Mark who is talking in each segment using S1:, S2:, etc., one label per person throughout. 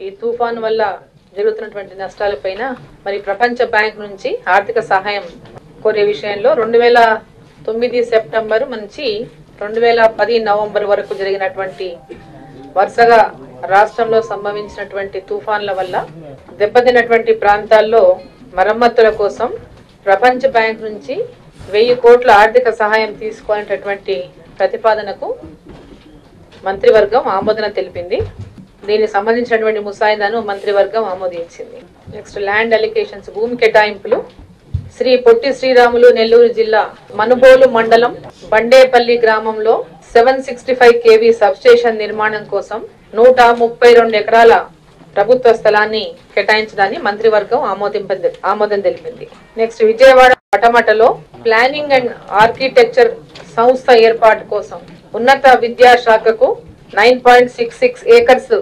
S1: ఈ తుఫాన్ వల్ల జరుగుతున్నటువంటి నష్టాలపైన మరి ప్రపంచ బ్యాంక్ నుంచి ఆర్థిక సహాయం కోరే విషయంలో 2009 సెప్టెంబర్ నుంచి 2010 నవంబర్ వరకు జరిగినటువంటి వరుసగా రాష్ట్రంలో సంభవించినటువంటి తుఫాన్ల వల్ల దెబ్బతిన్నటువంటి ప్రాంతాల్లో మరమ్మతుల కోసం ప్రపంచ బ్యాంక్ నుంచి 1000 కోట్ల ఆర్థిక సహాయం తీసుకోవాలనేటటువంటి ప్రతిపాదనకు మంత్రివర్గం ఆమోదన తెలిపింది. దీనికి సంబంధించినటువంటి ముసాయిదాను మంత్రివర్గం ఆమోదించింది. నెక్స్ట్ ల్యాండ్ అలికేషన్స్ భూమి కేటాయింపులు. శ్రీ పొట్టి శ్రీరాములు నెల్లూరు జిల్లా మనుబోలు మండలం బండేపల్లి గ్రామంలో 765 kV సబ్స్టేషన్ నిర్మాణం కోసం 132 ఎకరాల ప్రభుత్వ స్థలాన్ని కేటాయించడాన్ని మంత్రివర్గం ఆమోదం తెలిపింది. నెక్స్ట్ విజయవాడ పటమటలో ప్లానింగ్ అండ్ ఆర్కిటెక్చర్ సంస్థ ఏర్పాటు కోసం ఉన్నత విద్యాశాఖకు 9.66 ఏకర్స్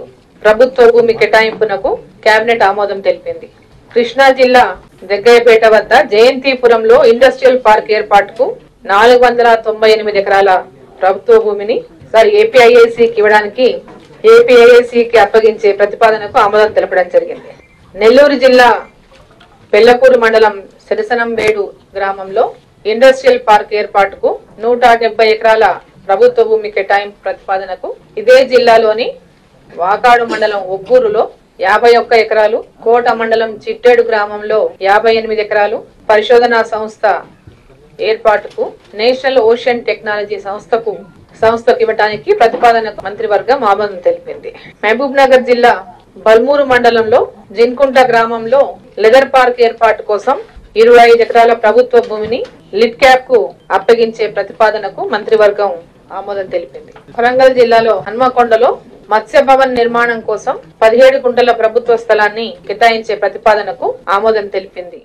S1: ప్రభుత్వ భూమి కేటాయింపునకు కేబినెట్ ఆమోదం తెలిపింది. కృష్ణా జిల్లా దగ్గరపేట వద్ద జయంతిపురంలో ఇండస్ట్రియల్ పార్క్ ఏర్పాటుకు 498 ఎకరాల ప్రభుత్వ భూమిని ఏపీఐఐసికి ఇవ్వడానికి ఏపీఐఐసికి అప్పగించే ప్రతిపాదనకు ఆమోదం తెలపడం జరిగింది. నెల్లూరు జిల్లా పెళ్లకూరు మండలం సిరిసనంబేడు గ్రామంలో ఇండస్ట్రియల్ పార్క్ ఏర్పాటుకు 170 ఎకరాల ప్రభుత్వ భూమి కేటాయింపు ప్రతిపాదనకు ఇదే జిల్లాలోని వాకాడు మండలం ఒగ్గూరులో 51 ఎకరాలు, కోట మండలం చిట్టేడు గ్రామంలో 58 ఎకరాలు పరిశోధనా సంస్థ ఏర్పాటుకు నేషనల్ ఓషన్ టెక్నాలజీ సంస్థకు ఇవ్వడానికి ప్రతిపాదనకు మంత్రివర్గం ఆమోదం తెలిపింది. మహబూబ్ నగర్ జిల్లా బల్మూరు మండలంలో జిన్కుంట గ్రామంలో లెదర్ పార్క్ ఏర్పాటు కోసం 25 ఎకరాల ప్రభుత్వ భూమిని లిడ్ క్యాప్ కు అప్పగించే ప్రతిపాదనకు మంత్రివర్గం ఆమోదం తెలిపింది. వరంగల్ జిల్లాలో హన్మకొండలో మత్స్య భవన్ నిర్మాణం కోసం 17 గుంటల ప్రభుత్వ స్థలాన్ని కేటాయించే ప్రతిపాదనకు ఆమోదం తెలిపింది.